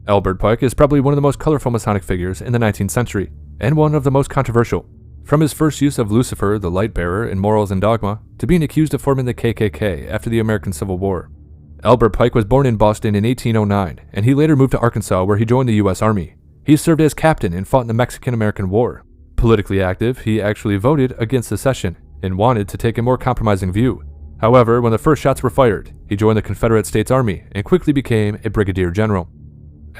Albert Pike is probably one of the most colorful Masonic figures in the 19th century, and one of the most controversial. From his first use of Lucifer, the light bearer, in Morals and Dogma, to being accused of forming the KKK after the American Civil War. Albert Pike was born in Boston in 1809, and he later moved to Arkansas where he joined the U.S. Army. He served as captain and fought in the Mexican-American War. Politically active, he actually voted against secession and wanted to take a more compromising view. However, when the first shots were fired, he joined the Confederate States Army and quickly became a brigadier general.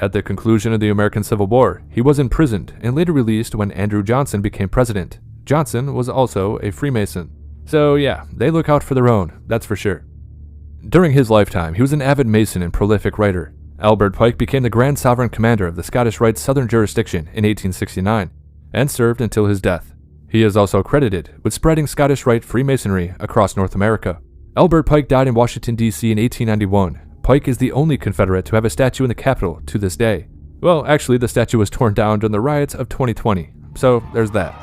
At the conclusion of the American Civil War, he was imprisoned and later released when Andrew Johnson became president. Johnson was also a Freemason. So yeah, they look out for their own, that's for sure. During his lifetime, he was an avid Mason and prolific writer. Albert Pike became the Grand Sovereign Commander of the Scottish Rite's Southern Jurisdiction in 1869, and served until his death. He is also credited with spreading Scottish Rite Freemasonry across North America. Albert Pike died in Washington, D.C. in 1891. Pike is the only Confederate to have a statue in the Capitol to this day. Well, actually, the statue was torn down during the riots of 2020, so there's that.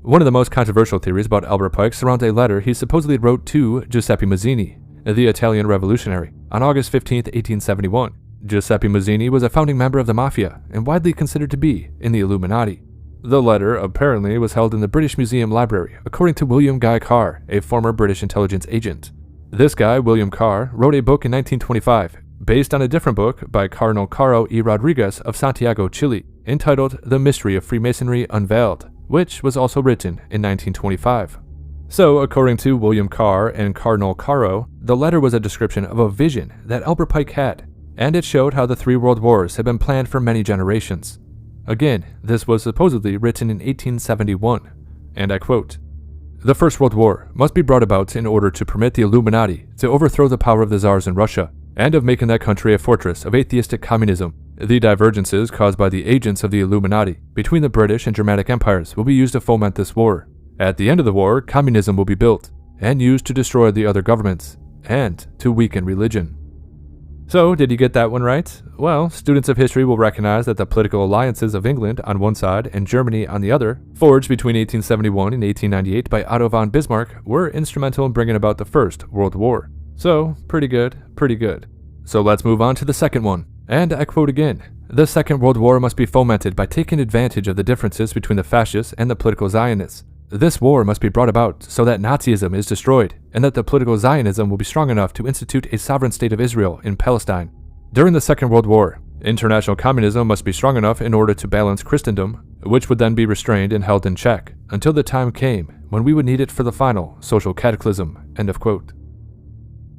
One of the most controversial theories about Albert Pike surrounds a letter he supposedly wrote to Giuseppe Mazzini, the Italian revolutionary, on August 15, 1871. Giuseppe Mazzini was a founding member of the Mafia and widely considered to be in the Illuminati. The letter apparently was held in the British Museum Library, according to William Guy Carr, a former British intelligence agent. This guy, William Carr, wrote a book in 1925, based on a different book by Cardinal Caro y Rodriguez of Santiago, Chile, entitled The Mystery of Freemasonry Unveiled, which was also written in 1925. So, according to William Carr and Cardinal Caro, the letter was a description of a vision that Albert Pike had, and it showed how the 3 world wars had been planned for many generations. Again, this was supposedly written in 1871, and I quote, "The First World War must be brought about in order to permit the Illuminati to overthrow the power of the Tsars in Russia, and of making that country a fortress of atheistic communism. The divergences caused by the agents of the Illuminati between the British and Germanic empires will be used to foment this war. At the end of the war, communism will be built and used to destroy the other governments and to weaken religion." So, did he get that one right? Well, students of history will recognize that the political alliances of England on one side and Germany on the other, forged between 1871 and 1898 by Otto von Bismarck, were instrumental in bringing about the First World War. So, pretty good, pretty good. So let's move on to the second one. And I quote again, "The Second World War must be fomented by taking advantage of the differences between the fascists and the political Zionists. This war must be brought about so that Nazism is destroyed, and that the political Zionism will be strong enough to institute a sovereign state of Israel in Palestine. During the Second World War, international communism must be strong enough in order to balance Christendom, which would then be restrained and held in check, until the time came when we would need it for the final social cataclysm." End of quote.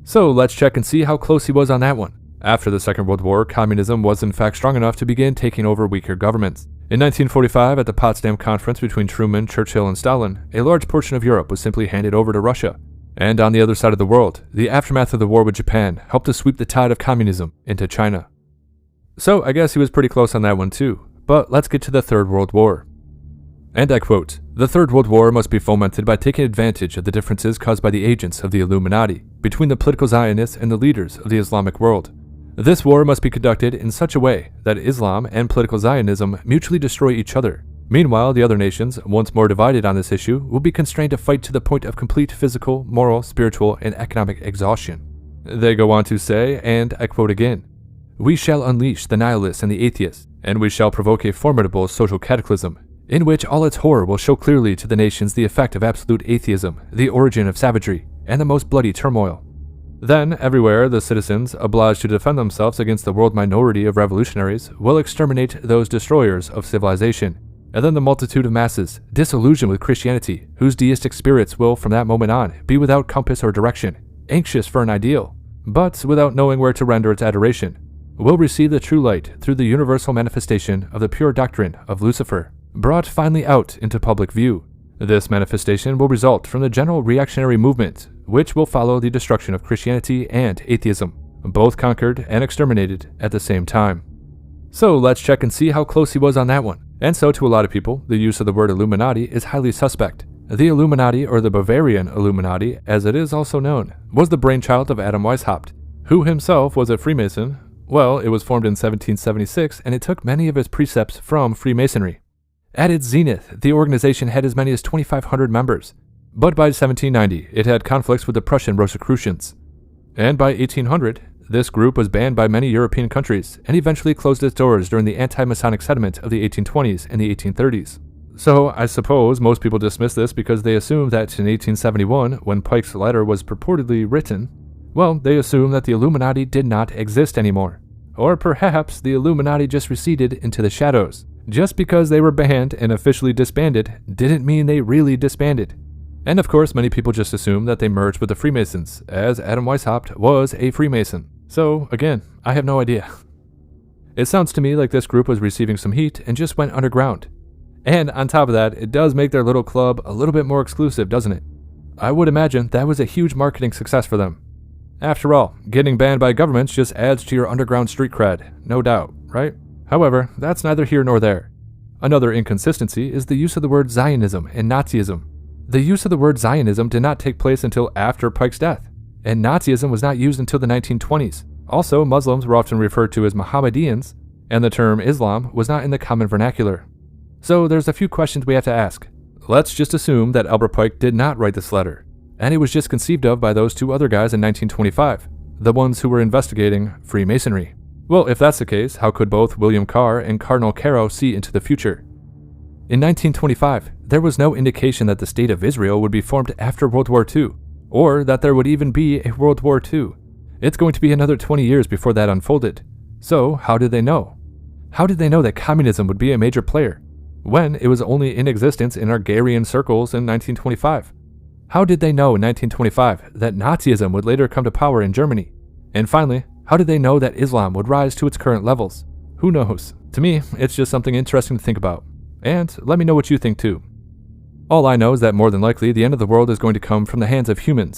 So let's check and see how close he was on that one. After the Second World War, communism was in fact strong enough to begin taking over weaker governments. In 1945, at the Potsdam Conference between Truman, Churchill, and Stalin, a large portion of Europe was simply handed over to Russia. And on the other side of the world, the aftermath of the war with Japan helped to sweep the tide of communism into China. So I guess he was pretty close on that one too. But let's get to the Third World War. And I quote, "The Third World War must be fomented by taking advantage of the differences caused by the agents of the Illuminati between the political Zionists and the leaders of the Islamic world. This war must be conducted in such a way that Islam and political Zionism mutually destroy each other. Meanwhile, the other nations, once more divided on this issue, will be constrained to fight to the point of complete physical, moral, spiritual, and economic exhaustion." They go on to say, and I quote again, "We shall unleash the nihilists and the atheists, and we shall provoke a formidable social cataclysm, in which all its horror will show clearly to the nations the effect of absolute atheism, the origin of savagery, and the most bloody turmoil. Then, everywhere, the citizens, obliged to defend themselves against the world minority of revolutionaries, will exterminate those destroyers of civilization. And then the multitude of masses, disillusioned with Christianity, whose deistic spirits will from that moment on be without compass or direction, anxious for an ideal, but without knowing where to render its adoration, will receive the true light through the universal manifestation of the pure doctrine of Lucifer, brought finally out into public view. This manifestation will result from the general reactionary movement, which will follow the destruction of Christianity and atheism, both conquered and exterminated at the same time." So let's check and see how close he was on that one. And so to a lot of people, the use of the word Illuminati is highly suspect. The Illuminati, or the Bavarian Illuminati, as it is also known, was the brainchild of Adam Weishaupt, who himself was a Freemason. Well, it was formed in 1776, and it took many of its precepts from Freemasonry. At its zenith, the organization had as many as 2,500 members, but by 1790, it had conflicts with the Prussian Rosicrucians. And by 1800, this group was banned by many European countries, and eventually closed its doors during the anti-Masonic sentiment of the 1820s and the 1830s. So, I suppose most people dismiss this because they assume that in 1871, when Pike's letter was purportedly written, well, they assume that the Illuminati did not exist anymore. Or perhaps the Illuminati just receded into the shadows. Just because they were banned and officially disbanded didn't mean they really disbanded. And of course, many people just assume that they merged with the Freemasons, as Adam Weishaupt was a Freemason. So, again, I have no idea. It sounds to me like this group was receiving some heat and just went underground. And on top of that, it does make their little club a little bit more exclusive, doesn't it? I would imagine that was a huge marketing success for them. After all, getting banned by governments just adds to your underground street cred, no doubt, right? However, that's neither here nor there. Another inconsistency is the use of the word Zionism and Nazism. The use of the word Zionism did not take place until after Pike's death, and Nazism was not used until the 1920s. Also, Muslims were often referred to as Mohammedans, and the term Islam was not in the common vernacular. So there's a few questions we have to ask. Let's just assume that Albert Pike did not write this letter, and it was just conceived of by those two other guys in 1925, the ones who were investigating Freemasonry. Well, if that's the case, how could both William Carr and Cardinal Caro see into the future? In 1925, there was no indication that the State of Israel would be formed after World War II, or that there would even be a World War II. It's going to be another 20 years before that unfolded. So, how did they know? How did they know that communism would be a major player, when it was only in existence in agrarian circles in 1925? How did they know in 1925 that Nazism would later come to power in Germany? And finally, how did they know that Islam would rise to its current levels? Who knows? To me, it's just something interesting to think about. And let me know what you think too. All I know is that more than likely the end of the world is going to come from the hands of humans,